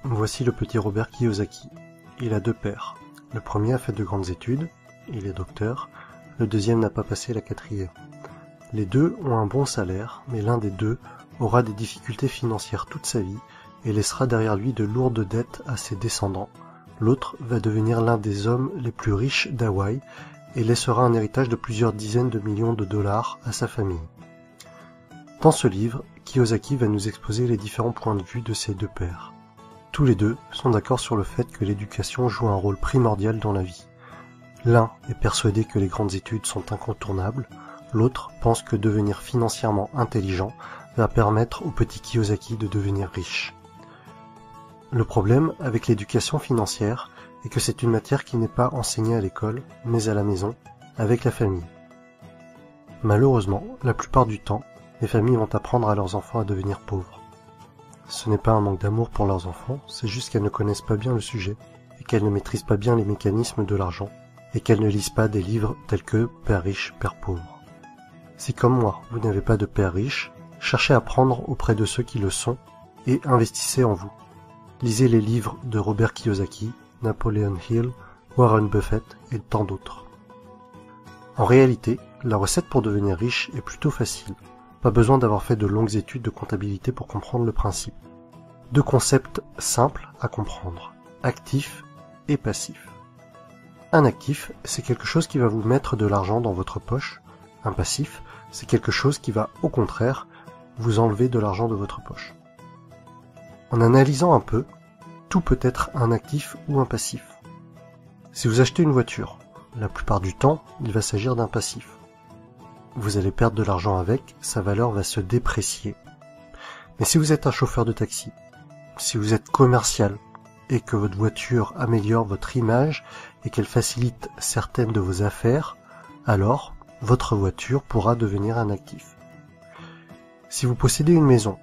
Voici le petit Robert Kiyosaki. Il a deux pères. Le premier a fait de grandes études, il est docteur, le deuxième n'a pas passé la quatrième. Les deux ont un bon salaire, mais l'un des deux aura des difficultés financières toute sa vie et laissera derrière lui de lourdes dettes à ses descendants. L'autre va devenir l'un des hommes les plus riches d'Hawaï et laissera un héritage de plusieurs dizaines de millions de dollars à sa famille. Dans ce livre, Kiyosaki va nous exposer les différents points de vue de ces deux pères. Tous les deux sont d'accord sur le fait que l'éducation joue un rôle primordial dans la vie. L'un est persuadé que les grandes études sont incontournables, l'autre pense que devenir financièrement intelligent va permettre au petit Kiyosaki de devenir riche. Le problème avec l'éducation financière est que c'est une matière qui n'est pas enseignée à l'école, mais à la maison, avec la famille. Malheureusement, la plupart du temps, les familles vont apprendre à leurs enfants à devenir pauvres. Ce n'est pas un manque d'amour pour leurs enfants, c'est juste qu'elles ne connaissent pas bien le sujet, et qu'elles ne maîtrisent pas bien les mécanismes de l'argent, et qu'elles ne lisent pas des livres tels que « Père riche, Père pauvre ». Si comme moi, vous n'avez pas de père riche, cherchez à apprendre auprès de ceux qui le sont, et investissez en vous. Lisez les livres de Robert Kiyosaki, Napoleon Hill, Warren Buffett et tant d'autres. En réalité, la recette pour devenir riche est plutôt facile. Pas besoin d'avoir fait de longues études de comptabilité pour comprendre le principe. Deux concepts simples à comprendre, actif et passif. Un actif, c'est quelque chose qui va vous mettre de l'argent dans votre poche. Un passif, c'est quelque chose qui va, au contraire, vous enlever de l'argent de votre poche. En analysant un peu, tout peut être un actif ou un passif. Si vous achetez une voiture, la plupart du temps, il va s'agir d'un passif. Vous allez perdre de l'argent avec, sa valeur va se déprécier. Mais si vous êtes un chauffeur de taxi, si vous êtes commercial, et que votre voiture améliore votre image et qu'elle facilite certaines de vos affaires, alors votre voiture pourra devenir un actif. Si vous possédez une maison,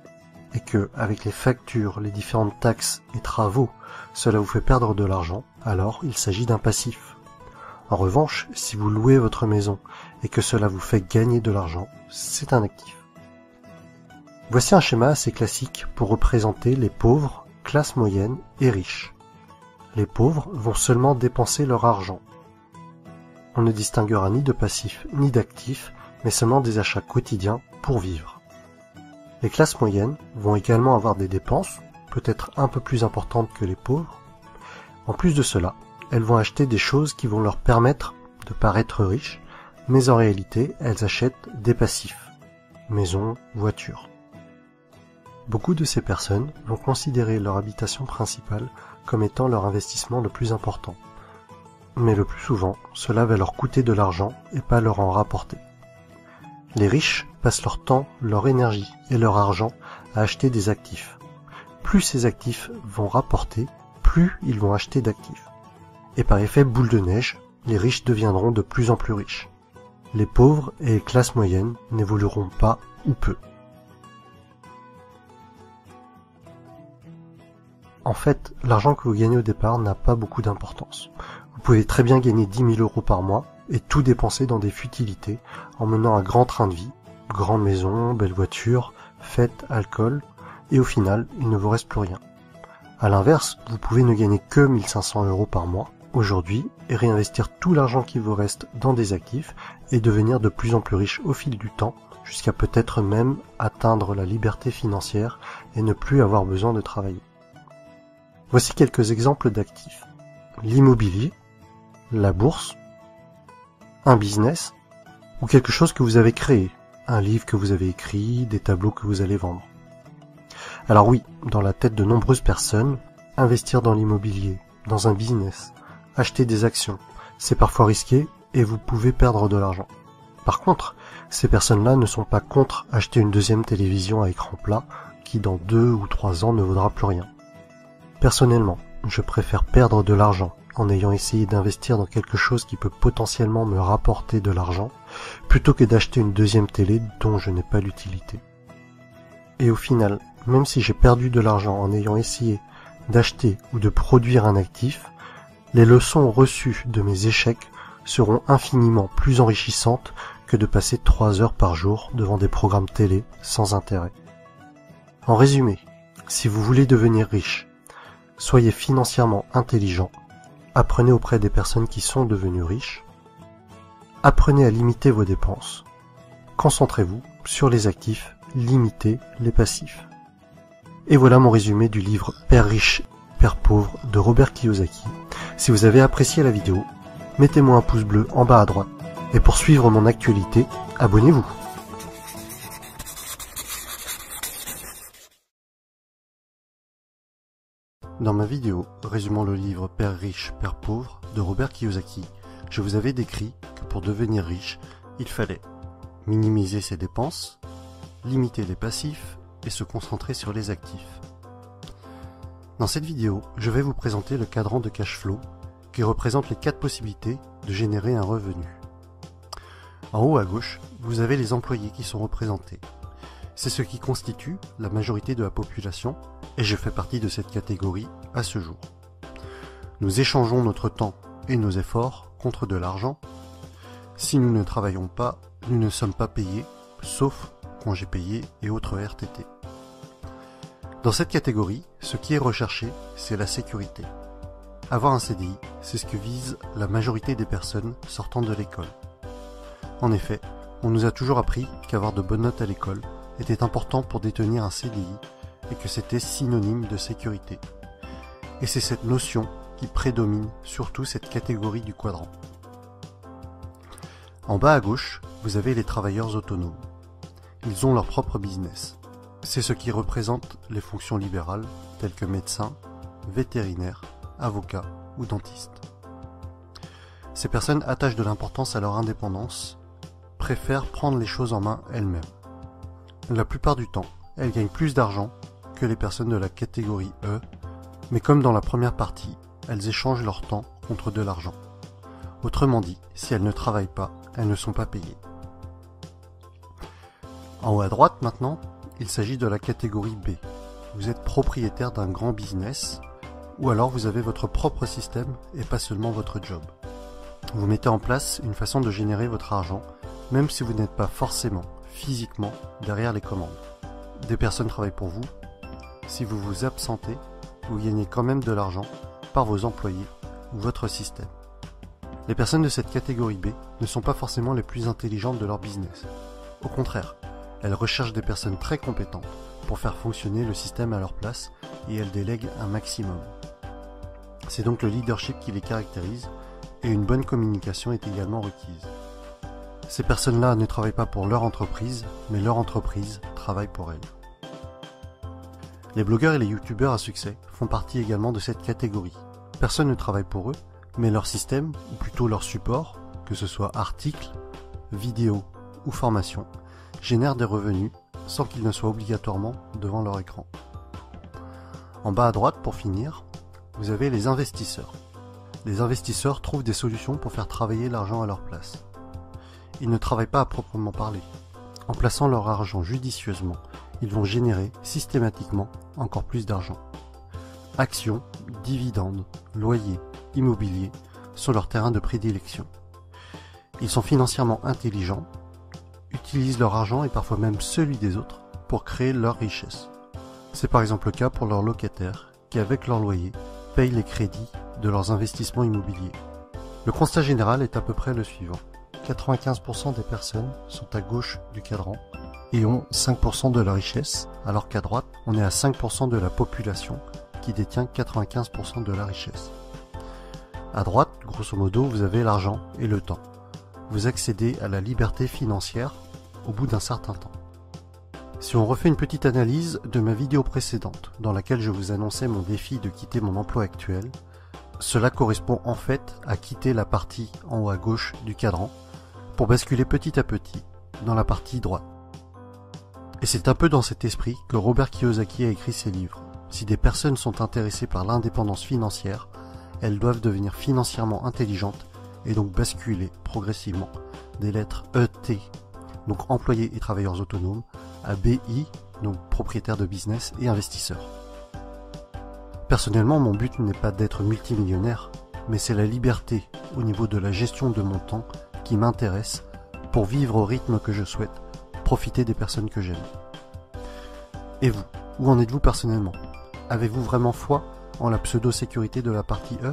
et que, avec les factures, les différentes taxes et travaux, cela vous fait perdre de l'argent, alors il s'agit d'un passif. En revanche, si vous louez votre maison et que cela vous fait gagner de l'argent, c'est un actif. Voici un schéma assez classique pour représenter les pauvres, classe moyenne et riches. Les pauvres vont seulement dépenser leur argent. On ne distinguera ni de passif ni d'actif, mais seulement des achats quotidiens pour vivre. Les classes moyennes vont également avoir des dépenses, peut-être un peu plus importantes que les pauvres. En plus de cela, elles vont acheter des choses qui vont leur permettre de paraître riches, mais en réalité, elles achètent des passifs, maison, voiture. Beaucoup de ces personnes vont considérer leur habitation principale comme étant leur investissement le plus important. Mais le plus souvent, cela va leur coûter de l'argent et pas leur en rapporter. Les riches passent leur temps, leur énergie et leur argent à acheter des actifs. Plus ces actifs vont rapporter, plus ils vont acheter d'actifs. Et par effet boule de neige, les riches deviendront de plus en plus riches. Les pauvres et les classes moyennes n'évolueront pas ou peu. En fait, l'argent que vous gagnez au départ n'a pas beaucoup d'importance. Vous pouvez très bien gagner 10 000 € par mois et tout dépenser dans des futilités en menant un grand train de vie, grande maison, belle voiture, fêtes, alcool, et au final, il ne vous reste plus rien. À l'inverse, vous pouvez ne gagner que 1 500 € par mois aujourd'hui et réinvestir tout l'argent qui vous reste dans des actifs et devenir de plus en plus riche au fil du temps, jusqu'à peut-être même atteindre la liberté financière et ne plus avoir besoin de travailler. Voici quelques exemples d'actifs. L'immobilier, la bourse, un business ou quelque chose que vous avez créé, un livre que vous avez écrit, des tableaux que vous allez vendre. Alors oui, dans la tête de nombreuses personnes, investir dans l'immobilier, dans un business, acheter des actions, c'est parfois risqué et vous pouvez perdre de l'argent. Par contre, ces personnes-là ne sont pas contre acheter une deuxième télévision à écran plat qui dans 2 ou 3 ans ne vaudra plus rien. Personnellement, je préfère perdre de l'argent en ayant essayé d'investir dans quelque chose qui peut potentiellement me rapporter de l'argent, plutôt que d'acheter une deuxième télé dont je n'ai pas l'utilité. Et au final, même si j'ai perdu de l'argent en ayant essayé d'acheter ou de produire un actif, les leçons reçues de mes échecs seront infiniment plus enrichissantes que de passer 3 heures par jour devant des programmes télé sans intérêt. En résumé, si vous voulez devenir riche, Soyez financièrement intelligent. Apprenez auprès des personnes qui sont devenues riches. Apprenez à limiter vos dépenses. Concentrez-vous sur les actifs, limitez les passifs. Et voilà mon résumé du livre Père riche, Père pauvre de Robert Kiyosaki. Si vous avez apprécié la vidéo, mettez-moi un pouce bleu en bas à droite. Et pour suivre mon actualité, abonnez-vous. Dans ma vidéo résumant le livre Père riche, Père pauvre de Robert Kiyosaki, je vous avais décrit que pour devenir riche, il fallait minimiser ses dépenses, limiter les passifs et se concentrer sur les actifs. Dans cette vidéo, je vais vous présenter le cadran de cash flow qui représente les 4 possibilités de générer un revenu. En haut à gauche, vous avez les employés qui sont représentés. C'est ce qui constitue la majorité de la population et je fais partie de cette catégorie à ce jour. Nous échangeons notre temps et nos efforts contre de l'argent. Si nous ne travaillons pas, nous ne sommes pas payés, sauf congés payés et autres RTT. Dans cette catégorie, ce qui est recherché, c'est la sécurité. Avoir un CDI, c'est ce que vise la majorité des personnes sortant de l'école. En effet, on nous a toujours appris qu'avoir de bonnes notes à l'école était important pour détenir un CDI et que c'était synonyme de sécurité. Et c'est cette notion qui prédomine surtout cette catégorie du quadrant. En bas à gauche, vous avez les travailleurs autonomes. Ils ont leur propre business. C'est ce qui représente les fonctions libérales telles que médecin, vétérinaire, avocat ou dentiste. Ces personnes attachent de l'importance à leur indépendance, préfèrent prendre les choses en main elles-mêmes. La plupart du temps, elles gagnent plus d'argent que les personnes de la catégorie E, mais comme dans la première partie, elles échangent leur temps contre de l'argent. Autrement dit, si elles ne travaillent pas, elles ne sont pas payées. En haut à droite maintenant, il s'agit de la catégorie B. Vous êtes propriétaire d'un grand business, ou alors vous avez votre propre système et pas seulement votre job. Vous mettez en place une façon de générer votre argent, même si vous n'êtes pas forcément, physiquement, derrière les commandes. Des personnes travaillent pour vous. Si vous vous absentez, vous gagnez quand même de l'argent par vos employés ou votre système. Les personnes de cette catégorie B ne sont pas forcément les plus intelligentes de leur business. Au contraire, elles recherchent des personnes très compétentes pour faire fonctionner le système à leur place et elles délèguent un maximum. C'est donc le leadership qui les caractérise et une bonne communication est également requise. Ces personnes-là ne travaillent pas pour leur entreprise, mais leur entreprise travaille pour elles. Les blogueurs et les youtubeurs à succès font partie également de cette catégorie. Personne ne travaille pour eux, mais leur système, ou plutôt leur support, que ce soit articles, vidéos ou formations, génère des revenus sans qu'ils ne soient obligatoirement devant leur écran. En bas à droite, pour finir, vous avez les investisseurs. Les investisseurs trouvent des solutions pour faire travailler l'argent à leur place. Ils ne travaillent pas à proprement parler. En plaçant leur argent judicieusement, ils vont générer systématiquement encore plus d'argent. Actions, dividendes, loyers, immobilier sont leurs terrains de prédilection. Ils sont financièrement intelligents, utilisent leur argent et parfois même celui des autres pour créer leur richesse. C'est par exemple le cas pour leurs locataires qui, avec leur loyer, payent les crédits de leurs investissements immobiliers. Le constat général est à peu près le suivant. 95% des personnes sont à gauche du cadran et ont 5% de la richesse, alors qu'à droite, on est à 5% de la population qui détient 95% de la richesse. À droite, grosso modo, vous avez l'argent et le temps. Vous accédez à la liberté financière au bout d'un certain temps. Si on refait une petite analyse de ma vidéo précédente, dans laquelle je vous annonçais mon défi de quitter mon emploi actuel, cela correspond en fait à quitter la partie en haut à gauche du cadran pour basculer petit à petit dans la partie droite. Et c'est un peu dans cet esprit que Robert Kiyosaki a écrit ses livres. Si des personnes sont intéressées par l'indépendance financière, elles doivent devenir financièrement intelligentes et donc basculer progressivement des lettres ET, donc employés et travailleurs autonomes, à BI, donc propriétaires de business et investisseurs. Personnellement, mon but n'est pas d'être multimillionnaire, mais c'est la liberté au niveau de la gestion de mon temps qui m'intéresse pour vivre au rythme que je souhaite, profiter des personnes que j'aime. Et vous, où en êtes-vous personnellement? Avez-vous vraiment foi en la pseudo-sécurité de la partie E?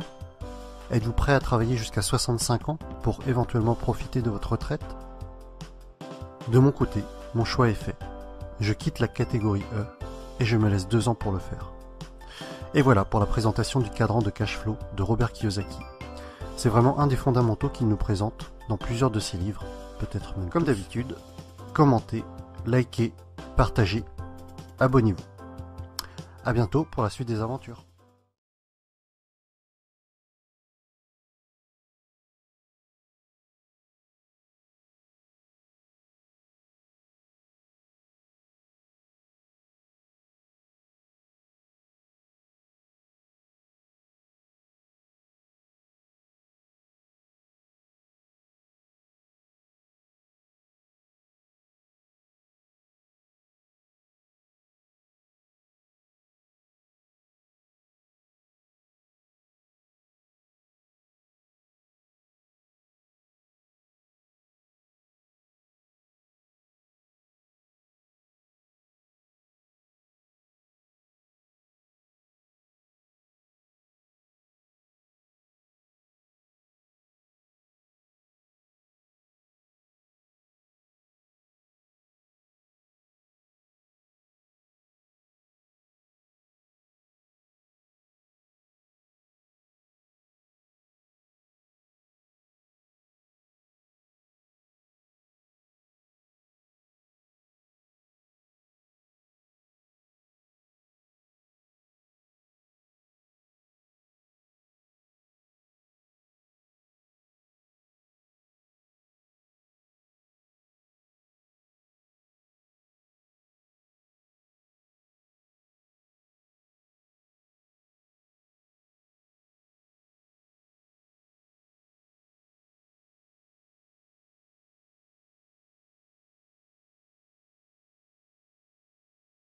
Êtes-vous prêt à travailler jusqu'à 65 ans pour éventuellement profiter de votre retraite? De mon côté, mon choix est fait. Je quitte la catégorie E et je me laisse 2 ans pour le faire. Et voilà pour la présentation du cadran de cash flow de Robert Kiyosaki. C'est vraiment un des fondamentaux qu'il nous présente dans plusieurs de ses livres, peut-être même. Comme d'habitude, commentez, likez, partagez, abonnez-vous. À bientôt pour la suite des aventures.